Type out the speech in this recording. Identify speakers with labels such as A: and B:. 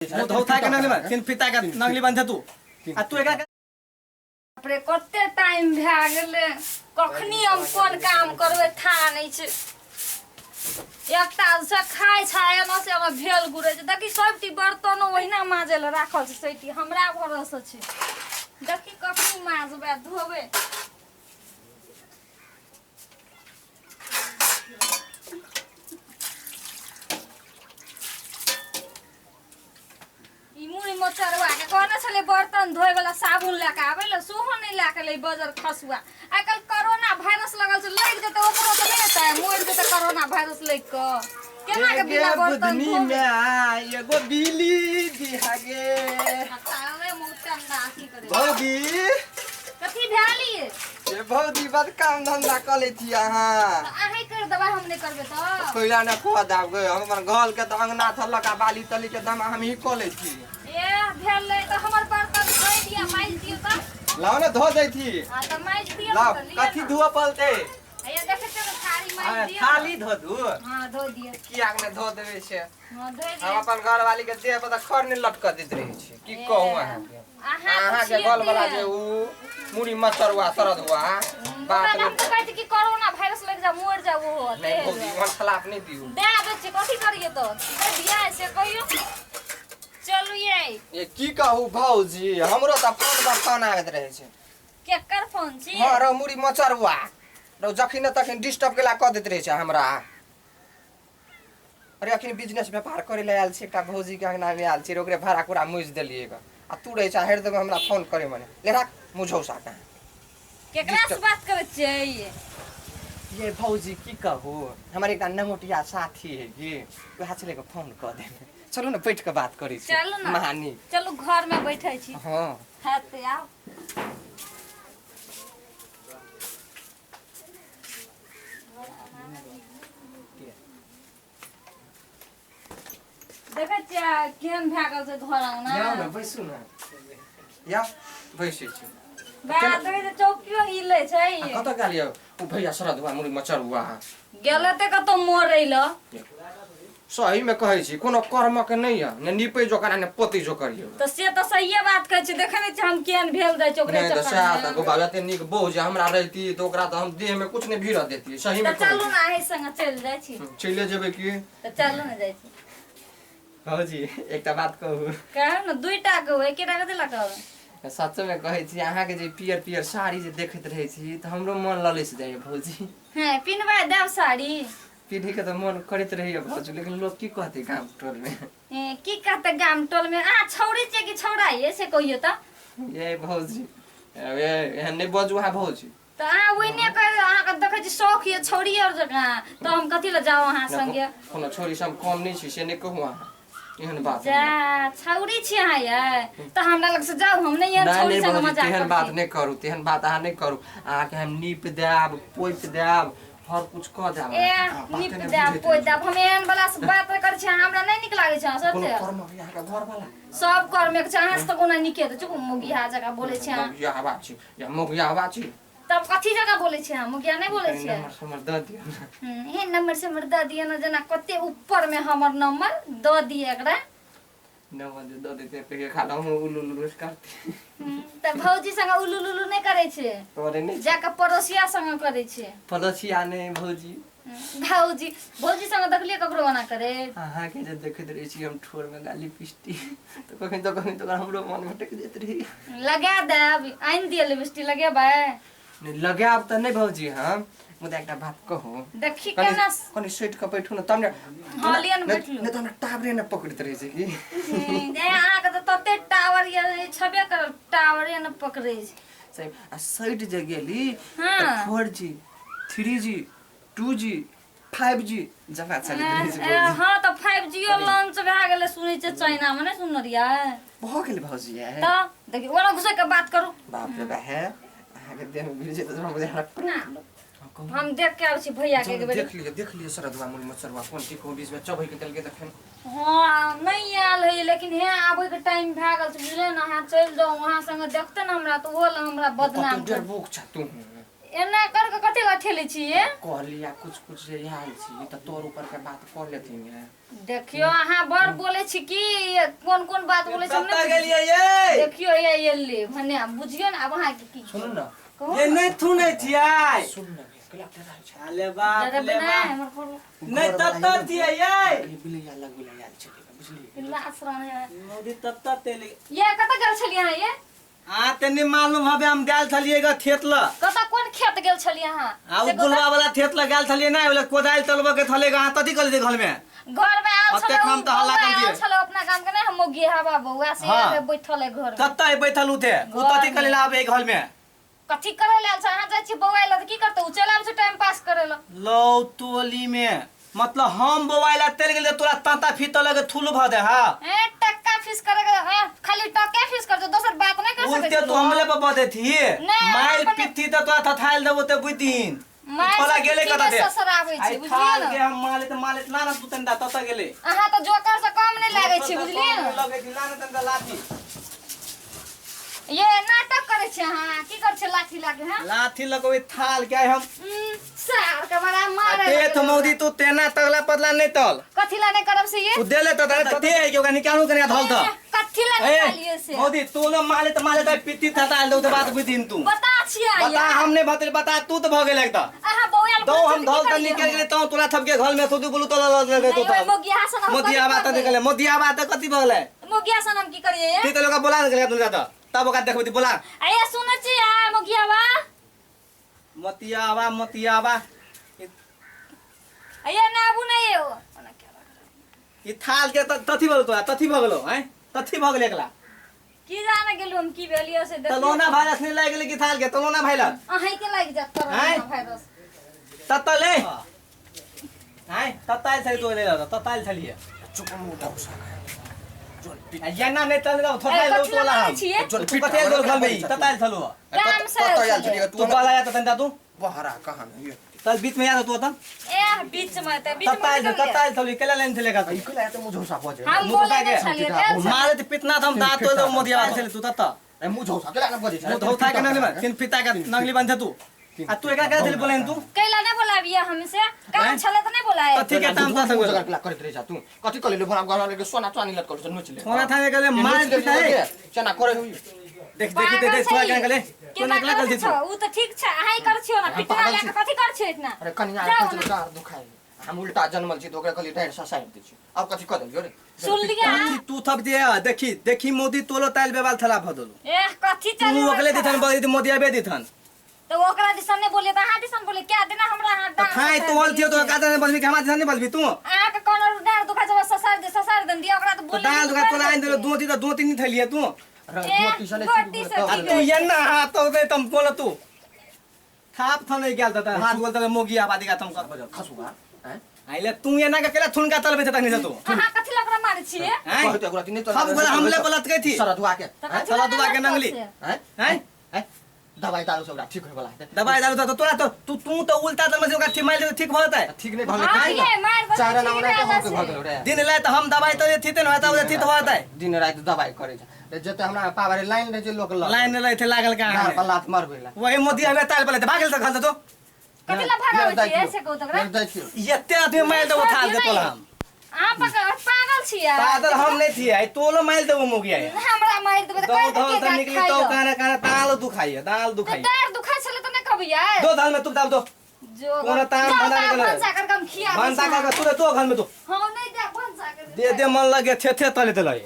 A: धौ था के नंगली में तीन पिता का नंगली बांधे तू आ तू एकरा
B: अपने कते टाइम भे गेले कखनी हम कोन काम करबे था नहीं छे एकटा से खाय छाय न से हम भेल गुरे छ देखि सबटी बर्तन ओहिना माजेल राखल छ सैटी हमरा भरोसा छ देखि कखनी माजबे धोबे मुरी मोचरवा के कहने छले बर्तन धोए वाला साबुन लेके आबै ल सोहो नहीं लेके ले बजार खसुआ आजकल कोरोना वायरस लगल छ लग जते ओकरो त नहीं होता है मोर जते कोरोना वायरस लग क केना के बिना बर्तन धोए
A: में एगो बिली दिहागे
B: तारे मोचन नासी करे
A: भौजी
B: कथि भेली
A: ये भौजी बड़ काम धंधा क ले थी अहां
B: आही कर दबा हम नहीं करबे त
A: कोइला न खो दाब गए हमर घर के त अंगना थल्ला का बाली तली के दम हम ही क ले थी
B: ए भेलै त हमर बर्तन धोइ दिया माइज दियो त
A: लाओ न धो दै थी
B: हां त माइज दियो
A: लाओ
B: त
A: कथि धुआ पलते
B: ये देखे त थाली माइज दियो
A: थाली धो दू
B: हां धो दियो
A: की आग में धो देबे छे
B: हां धो दियो
A: हम अपन घर वाली के देह पर खर ने लटक देत रहे छी की कहूं अहां के अहां के गल वाला जे उ मुड़ी मचरवा सरद हुआ बात
B: हम तो कहते कि कोरोना वायरस लग जा मोर जा वो
A: नहीं भौजी मन खिलाफ नहीं दियो
B: दे दे छी कथि करिए तो दे दिया से कहियो चलू
A: ये की कहू भौजी हमरो त फोन पर फोन आवत रहे छे
B: केकर फोन छी
A: हां रो मुड़ी मचरवा रो जखिन तखिन डिस्टर्ब केला क देत रहे छे हमरा अरे अखिन बिजनेस व्यापार करे ले आयल छी एकटा भौजी के अंगना में आयल छी ओकरे भाड़ा कुरा मुझ देलिए ग आ तू रहे छा हेर देबे हमरा फोन करे मने ले राख मुझौ साका
B: केकरा से बात करे छे
A: ये भौजी की कहू हमारे एक नंगोटिया साथी है ये वह चले को फोन कर दे चलो ना बैठ के बात करी छी
B: चलो ना
A: महानी
B: चलो घर में बैठे छी
A: हां
B: हाते आओ देखे छिया केहन भागल से घर आउना
A: या ना बैसु ना या बैसे छी
B: बात रे चौकियो हिले छै
A: कत गालियो उ भैया सरद हुआ मुड़ी मचर हुआ
B: गेले ते कतो मोरैल
A: सही में कहै छी कोनो कर्म के नहीं है ने निपै जोकरा ने पोती जो करियो
B: तो से तो सहीए बात कहै छी देखे नै छी हम केहन भेल दै चोकरे
A: नहीं तो साथ को बालते निक बहु जे हमरा रहती तो ओकरा तो हम देह में कुछ नहीं भीड़ देती सही में
B: चलू ना एही संग चल जाय छी
A: चले जेबे की
B: तो चलू ना जाय छी
A: भौजी एकटा बात कहू
B: कहू ना दुईटा कहू एकेटा कते लगाओ
A: सच में कहै छी अहाँ के जे पियर पियर साड़ी जे देखैत रहै छी त हमरो मन ललैस जाय भौजी
B: हां पिनबा देव साड़ी
A: पीढ़ी के तो मन करैत रहैया भौजी लेकिन लोग की कहते गाम टोल में
B: ए की कहते गाम टोल में आ छौड़ी छै कि छौड़ा है से कहियो त
A: ये भौजी ए एहन नहीं बजू हां भौजी
B: त आ ओइने कह आ के देखै छी शौक ये छौड़ी और जगह तो हम कथि ल जाओ अहाँ संगे
A: कोनो छोरी सब कम नहीं छी से नहीं कहू अहाँ एहन बात
B: जा छौड़ी छी अहाँ ये त हमरा लग से जाओ हम नहीं एहन छौड़ी संग मजाक
A: तेहन बात नहीं करू तेहन बात अहाँ नहीं करू अहाँ के हम नीप देब पोइत देब हर कुछ कह देब
B: ए नीप देब पोइत देब हम एहन वाला से बात कर छी हमरा नहीं निक लागे छ सच
A: कोनो कर्म यहाँ के घर वाला
B: सब कर में अहाँ से कोना निके त चुप मुगिया जगह बोले छी
A: या हवा छी या मुगिया हवा छी
B: तब कथि जगह बोले छी मुगिया नहीं बोले छी
A: नंबर समर द दियो
B: हे नंबर से मर द दिए न जना कते ऊपर में हमर नंबर द दिए एकरा
A: नंबर द देते पे खाला हम उलुलु करते
B: त भौजी संग उलुलुलु नहीं करे छे
A: करे नहीं
B: जाके पड़ोसिया संग करे छे
A: पड़ोसिया नहीं भौजी
B: भौजी भौजी संग देखलिए ककरो बना करे
A: अहाँ के जे देखैत रही छी हम ठोर में गाली पिस्टी तो कखन तो हमरो मन में टेक देत रही
B: लगा देब आइन दिए लिपस्टिक लगेबै
A: नहीं लगाब त नहीं भौजी हम मुदा एकटा बात कहू
B: देखी केना
A: कनी सेट के बैठू न तमने
B: हलियन बैठलू
A: नहीं तो हमरा टावरे न पकड़त रही छै की
B: जे अहाँ के तते टावर ये छबे कर टावर ये न पकड़े छै
A: सही आ साइड जे गेली
B: हां
A: 4G 3G 2G 5G जगह चली रही छै
B: हां त 5G लॉन्च भए गेले सुनै छै चाइना में नहीं सुन रिया
A: भ गेल भौजी है
B: त देखी ओना घुसे के बात करू
A: बाप रे बा है अहाँ के देह में भिड़ जेत हमरा बुझा
B: हम देख के आउ छी भैया के
A: देख लियो सरदवा मुड़ी मचरवा कोन की को बीच में चबै के चल के देखन
B: हां नहीं आल है लेकिन हे आबै के टाइम भए गेल छै बुझले न अहाँ चल जाओ वहां संग देखते न हमरा तो होल हमरा बदनाम
A: डर बुक छ तू
B: एना कर के कते लठेले छिए
A: कह लिया कुछ जे आइल छी त तोर ऊपर के बात कर लेती है।
B: देखियो अहाँ बड़ बोले छी कि कोन बात बोले छी
A: कत्ता गेलिए ये
B: देखियो ये ले भने बुझियो न अब अहाँ के की
A: सुन न
C: ये नहीं थुने छियै
A: सुन न केला तेरा छै
C: अले बाप
B: दादा
C: ले
B: बना
C: बाप
B: हमर फोन
C: नहीं तत्ता छियै ये
A: बिलैया छै बुझली
B: इल्ला आश्रम है
C: मोदी तत्ता तेले
B: ये कत गेल छलिए अहाँ ये
C: आ तनी मालूम हबे हम गेल छलिए ग खेत ल
B: कत कोन खेत गेल छलिए अहाँ
C: आ उ गुलवा वाला खेत ल गेल छलिए नै ओले कोदाल तलबे के थले ग तती कल दे घर में
B: आल
C: अते हम त हल्ला कर दिए
B: छलो अपना गांव के नै हम मोगी हवा बउआ से
C: हाँ।
B: बैठले घर में
C: तत्ता बैठल उथे उ तती कल लाबे घर में
B: कथी करे लेल छ अहाँ जाय छी बउआ ल की करते उ चलाब से टाइम पास करे ल
C: लो टोली में मतलब हम मोबाइल तेल गेले तोरा तांता फीत लगे थुल भ दे हां
B: ए टक्का फीस करे खाली टक्का फीस कर दो दोसर बात नहीं कर
C: उल्टे
B: सकते
C: तो हमले पर बदे थी माइल
B: अपने-
C: पित्ती त तोरा थथाइल देबो ते बुदिन
B: माय
C: थोड़ा गेले कता दे
B: ससुर आबै छी
C: आई
B: बुझलिए
C: थाल के
B: न
C: हम माले ना ना तू तंदा तत गेले
B: अहाँ तो जोकर से कम नहीं लागे छी बुझलिए न
C: लगे थी लाना तंदा लाठी
B: ये नाटक करे छी अहाँ की कर छी लाठी लागे हैं
C: लाठी लगवे थाल के हम
B: सार के बड़ा मारे
C: ते तो मौदी तू तेना तगला पतला नहीं तल
B: कथी ला नहीं करब से ये
C: तू देले त ते है के निकालू के धल त
B: कथी ला निकालिए से
C: मौदी तू न माले त पित्ती थथाइल दो त बात बुदिन तू
B: बता छिया
C: बता हमने बतल बता तू तो भगे लगता
B: अहाँ बौयाल
C: दो हम धल त निकल गेले त तोरा थप के घर में सुदु बुलु तल लगे तो त
B: मोगिया सन
C: मोदिया बात निकले मोदिया बात कति भगले
B: मोगिया सन हम की करिए ये
C: ती तो लोग बोला निकले तुम जाता तब ओका देखबती बोला
B: आया सुन छी आ मोगिया बा
C: मतियावा
B: आया ना आबू नहीं हो
C: ई थाल के तथी भगलो तोरा तथी भगलो हैं तथी भगले एकला
B: की जाने गेलु हम की भेलियो से देख
C: तलोना वायरस नहीं लाग गेले की थाल के तलोना वायरस
B: अहीं के लाग जात
C: हैं?
B: कोरोना वायरस
C: ततले हैं तताइल छली तो ले जा तताइल छली
A: चुप मुंह
C: याना नहीं तल थोड़ा लो तोला हम
B: छिए
C: तू कते दो घर में तताइल छलो
B: काम से
A: कत आयल छलिए
C: तू बाला या त तंदा तू
A: बहरा कहां ये
C: तल बीच में या तो था
B: ए बीच में
C: तताइल छली केला लाइन छले का
A: इकला त मुझो सा पजे
B: हम बोले नहीं छलिए
C: मारे त पितना हम दांत तो मोदिया छले तू तत
A: ए मुझो सा केला न पजे
C: मु धोता के नंगली में तीन पिता का नंगली बांधे तू आ तू एका का छले बोलेन तू
B: कैला नहीं बोलाबिया हमसे काम छले तो नहीं बोलाए
C: तो ठीक है ताम ता संग
A: जगह करत रही जा तू कथि कले भरा घर के सोना चानी लट कर नोचले
C: सोना थाने के मार पिता है
A: चना करे हुई
C: देख थोड़ा क्या गले तो निकला कर दी तू
B: उ तो ठीक छ अहीं कर छियो ना पिटना लेके कथी कर छियो इतना
A: अरे कन्या
B: जाओ
A: कथि
B: ना।
A: कार दुखाई हम उल्टा जन्मल छी तो ओकरा कली डाइर ससाइ दै छी अब कथि क देलियो रे
B: सुन लिया
C: तू थप दिया देखी मोदी तोलो ताइल बेवाल थला भदलो
B: ए कथी
C: तू
B: चल
C: ओकले दिथन बड़ी मोदी आबे दिथन
B: तो ओकरा दिसन ने बोले तो हां दिसन बोले क्या देना हमरा हां
C: तो खाई तो बोल थियो तो का देने बलबी हमार दिथन नहीं बलबी तू
B: आ के कोन डार दुखा जब ससार दन दिया ओकरा तो
C: तो
B: बोले
C: डाल दुका तोला आइन दे दो तीन थलिए तू
A: रोटी सले
B: रोटी से
C: आ तू ये ना हाथ तो दे तुम बोल तू थाप थने गेल त हाथ बोल त मोगी आबादी का तुम कर
A: खसुगा हैं
C: आइले तू ये ना के केला थुन का तलबे त तनी तू
B: हां कथी लग रहा मारे छिए
C: हैं
A: कहते ओकरा तिने तो
C: सब बोला हमले बोलत गई थी
A: सरदुआ के
B: तो
A: हैं?
B: कथी
C: चला
B: लग
C: दुआ
B: रहा
C: के नंगली
B: से?
A: हैं
C: हैं
A: हैं दवाई दारू सब ठीक होय वाला है
C: दवाई दारू तो तोरा तो तू तो उल्टा तर में ठीक माइल ठीक भरत है
A: ठीक नहीं भले
B: हाँ,
A: काहे
B: ये मार बस
A: चारा
B: ठीक
A: ना
B: है,
A: बना
B: बस
A: तो हम भगलो रे
C: दिन ला तो हम दवाई तो थिते न होता थित भरत है
A: दिन रात दवाई करे जा रे जते हमरा पावरे लाइन रे जे लोग
C: लाइन ले थे लागल का
A: गाल पर लात मार गइला
C: वही मोदी हमें ताल पले भागल त खल तो
B: कथी ला भागावे छिए ऐसे को तकरा
A: देखियो
C: यत्ते आदमी माइल दो था दे तोला हम
B: आ पागल छिए
C: पागल हम नहीं थी आई तोलो माइल दो मोगी आई
B: हमरा मार देबे
C: दो
B: तो
C: दो
B: कह
C: तो
B: के
C: निकली तो काना दाल दुखाई दाल दुखाई
B: डार दुखा छले तो नहीं कहबी यार
C: दो दाल में तू डाल दो
B: जो
C: कौन ताम बना के
B: भंसा कर कम खिया
C: बनता का तू तो घर में तू
B: हां नहीं दे भंसा कर
C: दे मन लगे थे तले तले